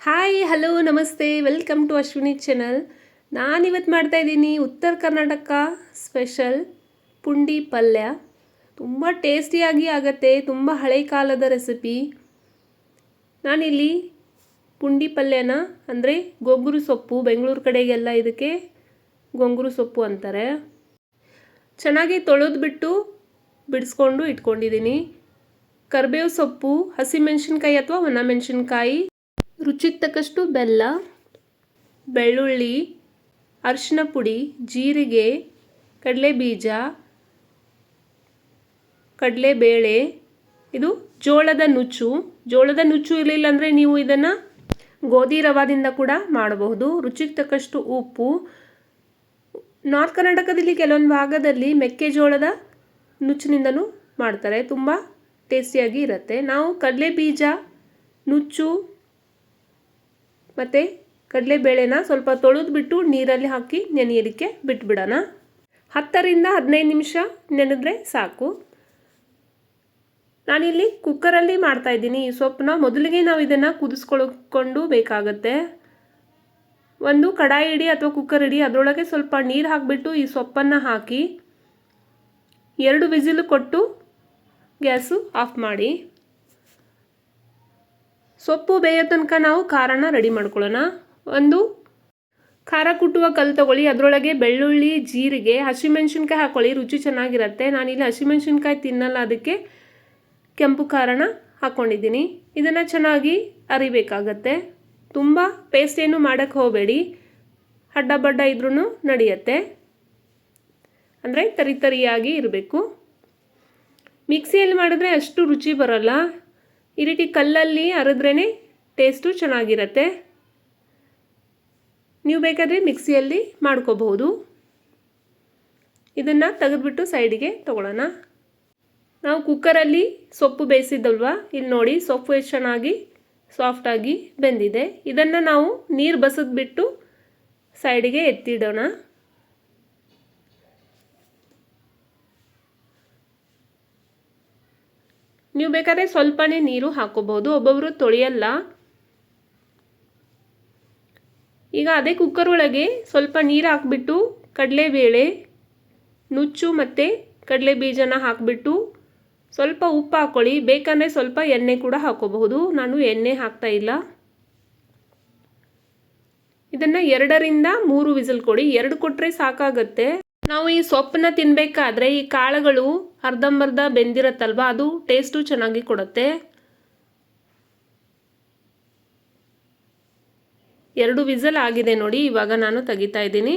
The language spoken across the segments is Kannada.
ಹಾಯ್ ಹಲೋ ನಮಸ್ತೆ ವೆಲ್ಕಮ್ ಟು ಅಶ್ವಿನಿ ಚಾನಲ್. ನಾನಿವತ್ತು ಮಾಡ್ತಾಯಿದ್ದೀನಿ ಉತ್ತರ ಕರ್ನಾಟಕ ಸ್ಪೆಷಲ್ ಪುಂಡಿ ಪಲ್ಯ. ತುಂಬ ಟೇಸ್ಟಿಯಾಗಿ ಆಗುತ್ತೆ, ತುಂಬ ಹಳೆ ಕಾಲದ ರೆಸಿಪಿ. ನಾನಿಲ್ಲಿ ಪುಂಡಿ ಪಲ್ಯನ ಅಂದರೆ ಗೊಂಗುರು ಸೊಪ್ಪು, ಬೆಂಗಳೂರು ಕಡೆಗೆಲ್ಲ ಇದಕ್ಕೆ ಗೊಂಗುರು ಸೊಪ್ಪು ಅಂತಾರೆ. ಚೆನ್ನಾಗಿ ತೊಳೆದ್ಬಿಟ್ಟು ಬಿಡಿಸ್ಕೊಂಡು ಇಟ್ಕೊಂಡಿದ್ದೀನಿ. ಕರಿಬೇವು ಸೊಪ್ಪು, ಹಸಿಮೆಣಸಿನ್ಕಾಯಿ ಅಥವಾ ಒಣಮೆಣಸಿನ್ಕಾಯಿ, ರುಚಿಗೆ ತಕ್ಕಷ್ಟು ಬೆಲ್ಲ, ಬೆಳ್ಳುಳ್ಳಿ, ಅರಿಶಿನ ಪುಡಿ, ಜೀರಿಗೆ, ಕಡಲೆಬೀಜ, ಕಡಲೆಬೇಳೆ, ಇದು ಜೋಳದ ನುಚ್ಚು. ಜೋಳದ ನುಚ್ಚು ಇರಲಿಲ್ಲ ಅಂದರೆ ನೀವು ಇದನ್ನು ಗೋಧಿ ರವಾದಿಂದ ಕೂಡ ಮಾಡಬಹುದು. ರುಚಿಗೆ ತಕ್ಕಷ್ಟು ಉಪ್ಪು. ನಾರ್ತ್ ಕರ್ನಾಟಕದಲ್ಲಿ ಕೆಲವೊಂದು ಭಾಗದಲ್ಲಿ ಮೆಕ್ಕೆಜೋಳದ ನುಚ್ಚಿನಿಂದಲೂ ಮಾಡ್ತಾರೆ, ತುಂಬ ಟೇಸ್ಟಿಯಾಗಿ ಇರುತ್ತೆ. ನಾವು ಕಡಲೆಬೀಜ, ನುಚ್ಚು ಮತ್ತು ಕಡಲೆಬೇಳೆನ ಸ್ವಲ್ಪ ತೊಳೆದ್ಬಿಟ್ಟು ನೀರಲ್ಲಿ ಹಾಕಿ ನೆನೆಯಲಿಕ್ಕೆ ಬಿಟ್ಬಿಡೋಣ. 10 ರಿಂದ 15 ನಿಮಿಷ ನೆನೆದ್ರೆ ಸಾಕು. ನಾನಿಲ್ಲಿ ಕುಕ್ಕರಲ್ಲಿ ಮಾಡ್ತಾಯಿದ್ದೀನಿ ಈ ಸೊಪ್ಪನ್ನ. ಮೊದಲಿಗೆ ನಾವು ಇದನ್ನು ಕುದಿಸ್ಕೊಂಡು ಬೇಕಾಗತ್ತೆ. ಒಂದು ಕಡಾಯಿ ಇಡಿ ಅಥವಾ ಕುಕ್ಕರ್ ಇಡಿ, ಅದರೊಳಗೆ ಸ್ವಲ್ಪ ನೀರು ಹಾಕಿಬಿಟ್ಟು ಈ ಸೊಪ್ಪನ್ನು ಹಾಕಿ 2 ವಿಸಿಲ್ ಕೊಟ್ಟು ಗ್ಯಾಸು ಆಫ್ ಮಾಡಿ. ಸೊಪ್ಪು ಬೇಯೋ ತನಕ ನಾವು ಖಾರನ ರೆಡಿ ಮಾಡ್ಕೊಳ್ಳೋಣ. ಒಂದು ಖಾರ ಕುಟ್ಟುವ ಕಲ್ಲು ತಗೊಳ್ಳಿ, ಅದರೊಳಗೆ ಬೆಳ್ಳುಳ್ಳಿ, ಜೀರಿಗೆ, ಹಸಿಮೆಣಸಿನ್ಕಾಯಿ ಹಾಕ್ಕೊಳ್ಳಿ, ರುಚಿ ಚೆನ್ನಾಗಿರುತ್ತೆ. ನಾನಿಲ್ಲಿ ಹಸಿಮೆಣಸಿನ್ಕಾಯಿ ತಿನ್ನಲ್ಲ, ಅದಕ್ಕೆ ಕೆಂಪು ಖಾರನ ಹಾಕ್ಕೊಂಡಿದ್ದೀನಿ. ಇದನ್ನು ಚೆನ್ನಾಗಿ ಅರಿಬೇಕಾಗತ್ತೆ. ತುಂಬ ಪೇಸ್ಟ್ ಏನು ಮಾಡೋಕ್ಕೆ ಹೋಗಬೇಡಿ, ಅಡ್ಡ ಬಡ್ಡ ಇದ್ರೂ ನಡೆಯುತ್ತೆ, ಅಂದರೆ ತರಿಯಾಗಿ ಇರಬೇಕು. ಮಿಕ್ಸಿಯಲ್ಲಿ ಮಾಡಿದ್ರೆ ಅಷ್ಟು ರುಚಿ ಬರೋಲ್ಲ, ಈ ರೀತಿ ಕಲ್ಲಲ್ಲಿ ಅರೆದ್ರೇ ಟೇಸ್ಟು ಚೆನ್ನಾಗಿರುತ್ತೆ. ನೀವು ಬೇಕಾದರೆ ಮಿಕ್ಸಿಯಲ್ಲಿ ಮಾಡ್ಕೋಬಹುದು. ಇದನ್ನು ತೆಗೆದುಬಿಟ್ಟು ಸೈಡಿಗೆ ತಗೊಳ್ಳೋಣ. ನಾವು ಕುಕ್ಕರಲ್ಲಿ ಸೊಪ್ಪು ಬೇಯಿಸಿದ್ದಲ್ವ, ಇಲ್ಲಿ ನೋಡಿ ಸೊಪ್ಪು ಎಷ್ಟು ಚೆನ್ನಾಗಿ ಸಾಫ್ಟಾಗಿ ಬೆಂದಿದೆ. ಇದನ್ನು ನಾವು ನೀರು ಬಸಿದ್ಬಿಟ್ಟು ಸೈಡಿಗೆ ಎತ್ತಿಡೋಣ. ನೀವು ಬೇಕಾದರೆ ಸ್ವಲ್ಪನೇ ನೀರು ಹಾಕೋಬಹುದು, ಒಬ್ಬೊಬ್ಬರು ತೊಳೆಯಲ್ಲ. ಈಗ ಅದೇ ಕುಕ್ಕರ್ ಒಳಗೆ ಸ್ವಲ್ಪ ನೀರು ಹಾಕಿಬಿಟ್ಟು ಕಡಲೆಬೇಳೆ, ನುಚ್ಚು ಮತ್ತು ಕಡಲೆ ಬೀಜನ ಹಾಕಿಬಿಟ್ಟು ಸ್ವಲ್ಪ ಉಪ್ಪು ಹಾಕ್ಕೊಳ್ಳಿ. ಬೇಕಂದರೆ ಸ್ವಲ್ಪ ಎಣ್ಣೆ ಕೂಡ ಹಾಕೋಬಹುದು, ನಾನು ಎಣ್ಣೆ ಹಾಕ್ತಾ ಇಲ್ಲ. ಇದನ್ನು 2 ರಿಂದ 3 ವಿಸಿಲ್ ಕೊಡಿ. 2 ಕೊಟ್ಟರೆ ಸಾಕಾಗತ್ತೆ. ನಾವು ಈ ಸೊಪ್ಪನ್ನ ತಿನ್ನಬೇಕಾದ್ರೆ ಈ ಕಾಳುಗಳು ಅರ್ಧಂಬರ್ಧ ಬೆಂದಿರತ್ತಲ್ವ, ಅದು ಟೇಸ್ಟು ಚೆನ್ನಾಗಿ ಕೊಡುತ್ತೆ. 2 ವಿಸಿಲ್ ಆಗಿದೆ ನೋಡಿ. ಇವಾಗ ನಾನು ತೆಗಿತಾ ಇದ್ದೀನಿ.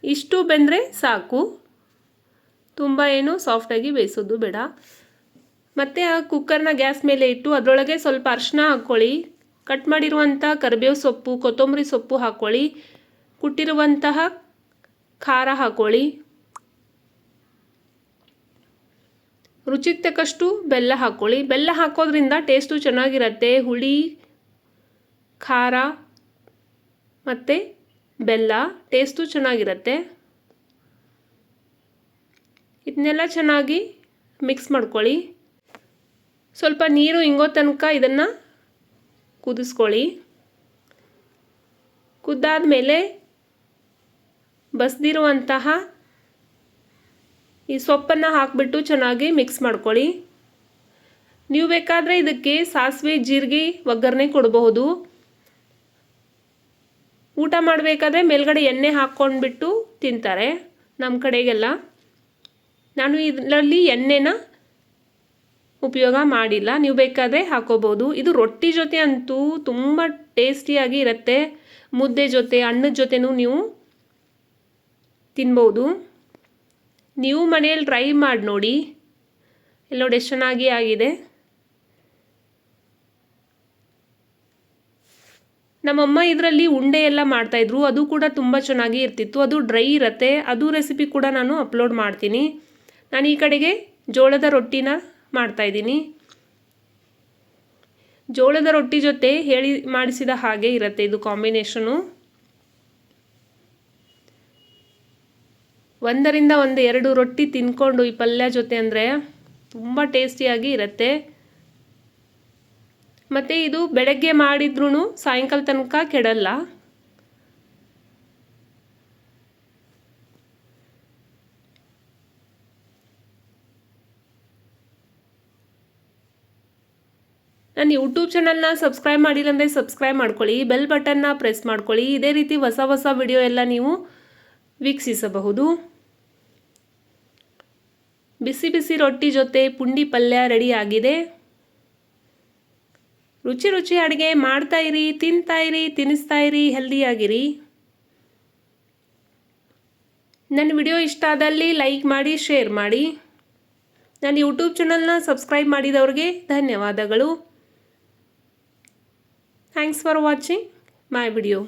ಇಷ್ಟು ಬೆಂದರೆ ಸಾಕು, ತುಂಬ ಏನು ಸಾಫ್ಟಾಗಿ ಬೇಯಿಸೋದು ಬೇಡ. ಮತ್ತು ಆ ಕುಕ್ಕರ್ನ ಗ್ಯಾಸ್ ಮೇಲೆ ಇಟ್ಟು ಅದರೊಳಗೆ ಸ್ವಲ್ಪ ಅರಿಶಿನ ಹಾಕ್ಕೊಳ್ಳಿ, ಕಟ್ ಮಾಡಿರುವಂಥ ಕರಿಬೇವು ಸೊಪ್ಪು, ಕೊತ್ತಂಬರಿ ಸೊಪ್ಪು ಹಾಕ್ಕೊಳ್ಳಿ, ಕುಟ್ಟಿರುವಂತಹ ಖಾರ ಹಾಕ್ಕೊಳ್ಳಿ, ರುಚಿಗೆ ತಕ್ಕಷ್ಟು ಬೆಲ್ಲ ಹಾಕ್ಕೊಳ್ಳಿ. ಬೆಲ್ಲ ಹಾಕೋದ್ರಿಂದ ಟೇಸ್ಟು ಚೆನ್ನಾಗಿರುತ್ತೆ. ಹುಳಿ, ಖಾರ ಮತ್ತು ಬೆಲ್ಲ ಟೇಸ್ಟು ಚೆನ್ನಾಗಿರುತ್ತೆ. ಇದನ್ನೆಲ್ಲ ಚೆನ್ನಾಗಿ ಮಿಕ್ಸ್ ಮಾಡ್ಕೊಳ್ಳಿ. ಸ್ವಲ್ಪ ನೀರು ಇಂಗೋ ತನಕ ಇದನ್ನು ಕುದಿಸ್ಕೊಳ್ಳಿ. ಕುದ್ದಾದ ಮೇಲೆ ಬಸ್ದಿರುವಂತಹ ಈ ಸೊಪ್ಪನ್ನು ಹಾಕಿಬಿಟ್ಟು ಚೆನ್ನಾಗಿ ಮಿಕ್ಸ್ ಮಾಡ್ಕೊಳ್ಳಿ. ನೀವು ಬೇಕಾದರೆ ಇದಕ್ಕೆ ಸಾಸಿವೆ, ಜೀರಿಗೆ ಒಗ್ಗರಣೆ ಕೊಡಬಹುದು. ಊಟ ಮಾಡಬೇಕಾದ್ರೆ ಮೇಲ್ಗಡೆ ಎಣ್ಣೆ ಹಾಕ್ಕೊಂಡ್ಬಿಟ್ಟು ತಿಂತಾರೆ ನಮ್ಮ ಕಡೆಗೆಲ್ಲ. ನಾನು ಇದರಲ್ಲಿ ಎಣ್ಣೆನ ಉಪಯೋಗ ಮಾಡಿಲ್ಲ, ನೀವು ಬೇಕಾದರೆ ಹಾಕೋಬೋದು. ಇದು ರೊಟ್ಟಿ ಜೊತೆ ಅಂತೂ ತುಂಬ ಟೇಸ್ಟಿಯಾಗಿ ಇರುತ್ತೆ. ಮುದ್ದೆ ಜೊತೆ, ಅನ್ನದ ಜೊತೆನೂ ನೀವು ತಿನ್ಬೋದು. ನೀವು ಮನೆಯಲ್ಲಿ ಟ್ರೈ ಮಾಡಿ ನೋಡಿ. ಇಲ್ಲಿ ನೋಡಿ ಎಷ್ಟು ಚೆನ್ನಾಗಿ ಆಗಿದೆ. ನಮ್ಮಮ್ಮ ಇದರಲ್ಲಿ ಉಂಡೆ ಎಲ್ಲ ಮಾಡ್ತಾಯಿದ್ರು, ಅದು ಕೂಡ ತುಂಬ ಚೆನ್ನಾಗಿ ಇರ್ತಿತ್ತು. ಅದು ಡ್ರೈ ಇರುತ್ತೆ, ಅದು ರೆಸಿಪಿ ಕೂಡ ನಾನು ಅಪ್ಲೋಡ್ ಮಾಡ್ತೀನಿ. ನಾನು ಈ ಕಡೆಗೆ ಜೋಳದ ರೊಟ್ಟಿನ ಮಾಡ್ತಾಯಿದ್ದೀನಿ. ಜೋಳದ ರೊಟ್ಟಿ ಜೊತೆ ಮಾಡಿಸಿದ ಹಾಗೆ ಇರುತ್ತೆ ಇದು ಕಾಂಬಿನೇಷನು. ಒಂದರಿಂದ ಒಂದು 2 ರೊಟ್ಟಿ ತಿನ್ಕೊಂಡು ಈ ಪಲ್ಯ ಜೊತೆ ಅಂದರೆ ತುಂಬ ಟೇಸ್ಟಿಯಾಗಿ ಇರುತ್ತೆ. ಮತ್ತು ಇದು ಬೆಳಗ್ಗೆ ಮಾಡಿದ್ರೂ ಸಾಯಂಕಾಲ ತನಕ ಕೆಡಲ್ಲ. ನನ್ನ ಯೂಟ್ಯೂಬ್ ಚಾನಲ್ನ ಸಬ್ಸ್ಕ್ರೈಬ್ ಮಾಡಿಲ್ಲ ಅಂದರೆ ಸಬ್ಸ್ಕ್ರೈಬ್ ಮಾಡ್ಕೊಳ್ಳಿ, ಬೆಲ್ ಬಟನ್ನ ಪ್ರೆಸ್ ಮಾಡ್ಕೊಳ್ಳಿ. ಇದೇ ರೀತಿ ಹೊಸ ವಿಡಿಯೋ ಎಲ್ಲ ನೀವು ವೀಕ್ಷಿಸಬಹುದು. ಬಿಸಿ ಬಿಸಿ ರೊಟ್ಟಿ ಜೊತೆ ಪುಂಡಿ ಪಲ್ಯ ರೆಡಿ ಆಗಿದೆ. ರುಚಿ ಅಡುಗೆ ಮಾಡ್ತಾಯಿರಿ, ತಿಂತಾಯಿರಿ, ತಿನ್ನಿಸ್ತಾಯಿರಿ, ಹೆಲ್ದಿಯಾಗಿರಿ. ನನ್ನ ವಿಡಿಯೋ ಇಷ್ಟ ಆದಲ್ಲಿ ಲೈಕ್ ಮಾಡಿ, ಶೇರ್ ಮಾಡಿ. ನನ್ನ ಯೂಟ್ಯೂಬ್ ಚಾನಲ್ನ ಸಬ್ಸ್ಕ್ರೈಬ್ ಮಾಡಿದವ್ರಿಗೆ ಧನ್ಯವಾದಗಳು. Thanks for watching my video.